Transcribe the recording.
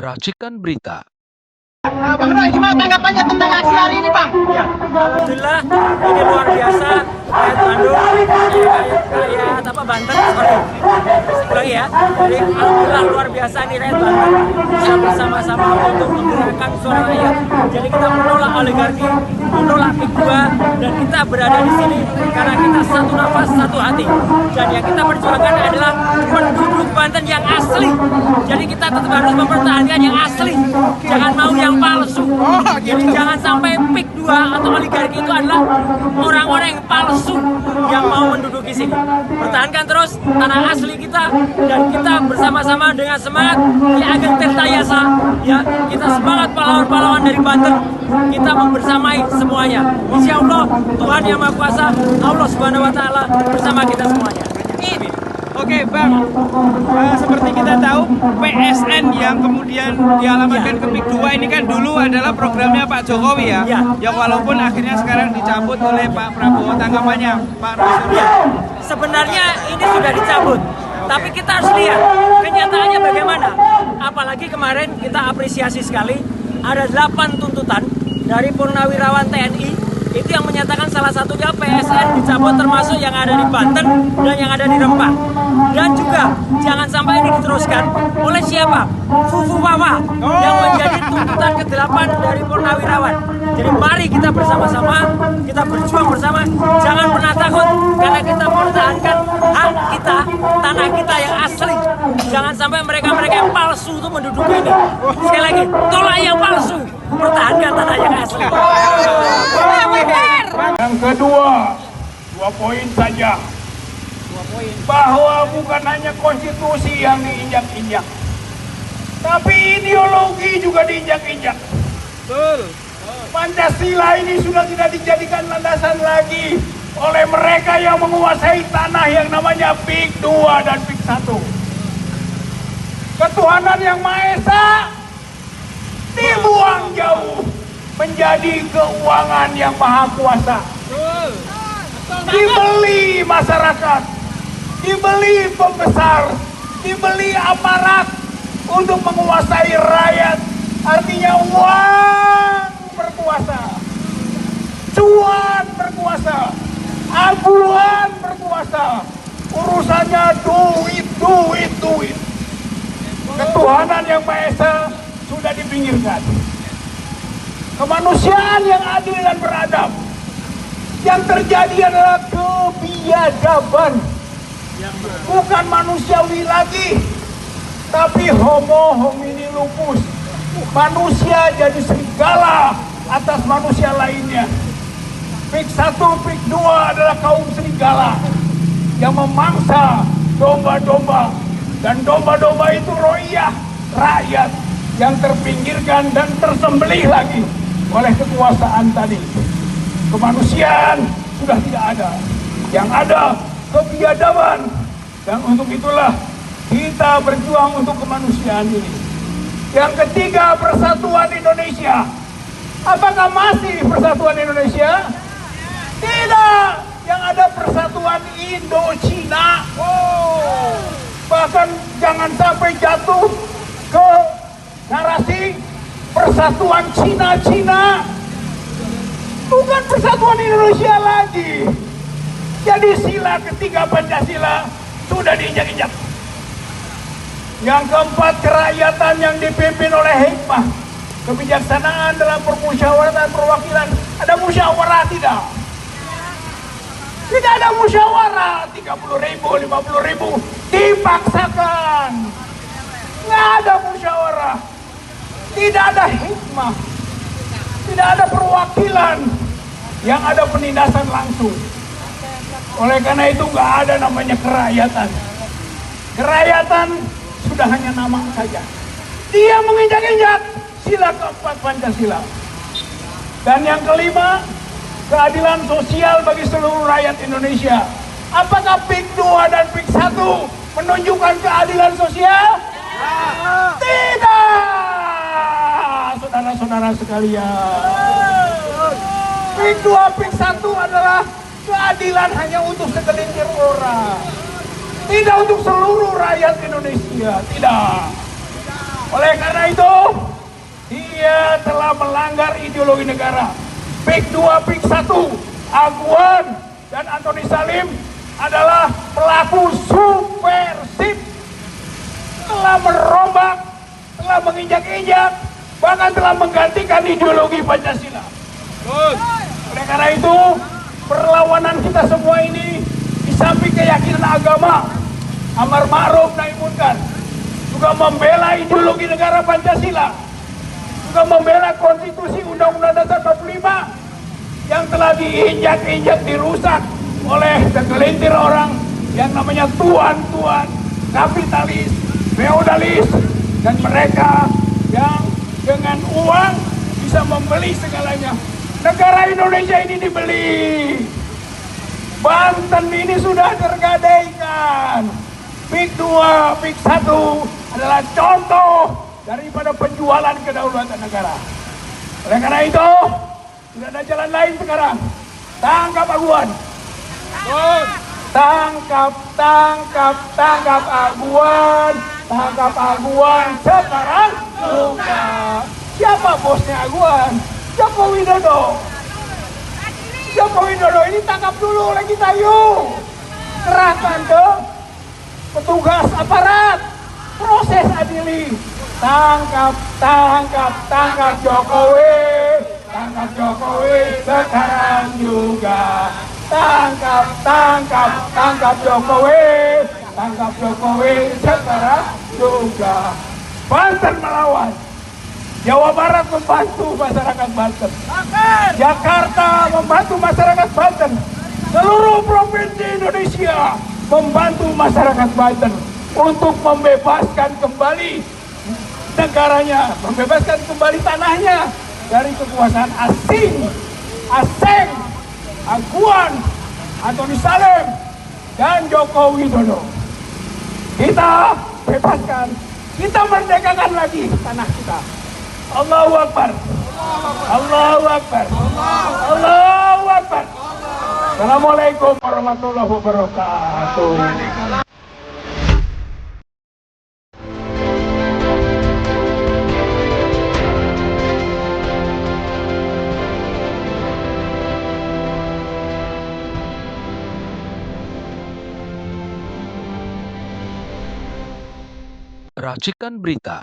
Racikan berita. Bang Roy, gimana tanggapannya tentang aksi hari ini, Bang? Ya, alhamdulillah ini luar biasa. Kayak Bandung, kayak apa Banten, sorry. Ulangi ya. Jadi alhamdulillah luar biasa nih rakyat Banten bisa bersama-sama untuk menggerakkan suara rakyat. Jadi kita menolak oligarki, menolak PIK 2, dan kita berada di sini karena kita satu nafas, satu hati. Dan yang kita perjuangkan adalah penduduk Banten yang asli. Jadi kita tetap harus mempertahankan yang asli. Jangan mau yang palsu. Jadi jangan sampai PIK 2 atau oligarki itu adalah orang-orang yang palsu yang mau menduduki sini. Pertahankan terus tanah asli kita dan kita bersama-sama dengan semangat Ki Ageng Tirtayasa, ya, kita semangat pahlawan-pahlawan dari Banten, kita membersamai semuanya. Insya Allah Tuhan Yang Maha Kuasa, Allah Subhanahu Wa Taala bersama kita semuanya. Amin. Oke Bang, seperti kita tahu PSN yang kemudian dialamatkan ke PIK 2 ini kan dulu adalah programnya Pak Jokowi ya. Ya walaupun akhirnya sekarang dicabut oleh Pak Prabowo, tanggapannya Pak Roy? Ya, sebenarnya ini sudah dicabut, tapi kita harus lihat kenyataannya bagaimana. Apalagi kemarin kita apresiasi sekali ada 8 tuntutan dari purnawirawan TNI itu yang menyatakan salah satunya PSN dicabut, termasuk yang ada di Banten dan yang ada di Rempang. Dan juga jangan sampai ini diteruskan oleh siapa? Fufu Wawa yang menjadi tuntutan ke-8 dari purnawirawan. Jadi mari kita bersama-sama, kita berjuang bersama, jangan pernah takut karena kita mempertahankan hak kita, tanah kita yang asli. Jangan sampai mereka-mereka yang palsu itu menduduki ini. Sekali lagi, tolak yang palsu, pertahankan tanah yang asli. Yang kedua, 2 poin saja. Bahwa bukan hanya konstitusi yang diinjak-injak, tapi ideologi juga diinjak-injak. Betul. Pancasila ini sudah tidak dijadikan landasan lagi oleh mereka yang menguasai tanah yang namanya PIK 2 dan PIK 1. Ketuhanan yang Maha Esa dibuang jauh menjadi keuangan yang maha kuasa. Dibeli masyarakat, dibeli pembesar, dibeli aparat untuk menguasai rakyat. Artinya uang berkuasa, cuan berkuasa, aguan berkuasa. Urusannya duit, duit, duit. Ketuhanan yang Maha Esa sudah dipinggirkan. Kemanusiaan yang adil dan beradab. Yang terjadi adalah kebiadaban. Bukan manusiawi lagi, tapi homo homini lupus. Manusia jadi serigala atas manusia lainnya. PIK 1, PIK 2 adalah kaum serigala yang memangsa domba-domba. Dan domba-domba itu roiyah, rakyat yang terpinggirkan dan tersembelih lagi oleh kekuasaan tadi. Kemanusiaan sudah tidak ada. Yang ada kebiadaban. Dan untuk itulah kita berjuang untuk kemanusiaan ini. Yang ketiga, persatuan Indonesia. Apakah masih persatuan Indonesia? Tidak. Yang ada persatuan Indo-Cina. Bahkan jangan sampai jatuh ke narasi persatuan Cina-Cina. Bukan persatuan Indonesia lagi. Jadi sila ketiga Pancasila sudah diinjak-injak. Yang keempat, kerakyatan yang dipimpin oleh hikmah, kebijaksanaan dalam permusyawaratan perwakilan. Ada musyawarah tidak? Tidak ada musyawarah. 30.000, 50.000 dipaksakan. Nggak ada musyawarah. Tidak ada hikmah. Tidak ada perwakilan. Yang ada penindasan langsung. Oleh karena itu nggak ada namanya kerakyatan. Kerakyatan sudah hanya nama saja. Dia menginjak-injak sila keempat Pancasila. Dan yang kelima, keadilan sosial bagi seluruh rakyat Indonesia. Apakah PIK 2 dan PIK 1 menunjukkan keadilan sosial? Tidak, saudara-saudara sekalian. PIK 2, PIK 1 adalah keadilan hanya untuk segelintir orang. Tidak untuk seluruh rakyat Indonesia, tidak. Oleh karena itu, dia telah melanggar ideologi negara. PIK 2, PIK 1, Aguan dan Antoni Salim adalah pelaku subversif, telah merombak, telah menginjak-injak, bahkan telah menggantikan ideologi Pancasila. Oleh karena itu, perlawanan kita semua ini di samping keyakinan agama, amar ma'ruf nahi munkar, juga membela ideologi negara Pancasila, juga membela konstitusi Undang-Undang Dasar 45 yang telah diinjak-injak, dirusak oleh segelintir orang yang namanya tuan-tuan, kapitalis, feodalis, dan mereka yang dengan uang bisa membeli segalanya. Negara Indonesia ini dibeli. Banten ini sudah tergadaikan. PIK 2, PIK 1 adalah contoh daripada penjualan kedaulatan negara. Oleh karena itu, tidak ada jalan lain sekarang. Tangkap Aguan. Tangkap Aguan. Tangkap Aguan sekarang juga. Siapa bosnya Aguan? Joko Widodo. Joko Widodo ini tangkap dulu oleh kita, yuk. Serahkan ke petugas aparat. Proses adili. Tangkap Jokowi. Tangkap Jokowi sekarang juga. Tangkap Jokowi. Tangkap Jokowi sekarang juga. Banten melawan. Jawa Barat membantu masyarakat Banten. Jakarta membantu masyarakat Banten. Seluruh provinsi Indonesia membantu masyarakat Banten untuk membebaskan kembali negaranya, membebaskan kembali tanahnya dari kekuasaan asing, Aguan, Antoni Salim, dan Joko Widodo. Kita bebaskan, kita merdekakan lagi tanah kita. Allahu Akbar. Allahu Akbar. Allahu Akbar. Assalamualaikum warahmatullahi wabarakatuh. Racikan Berita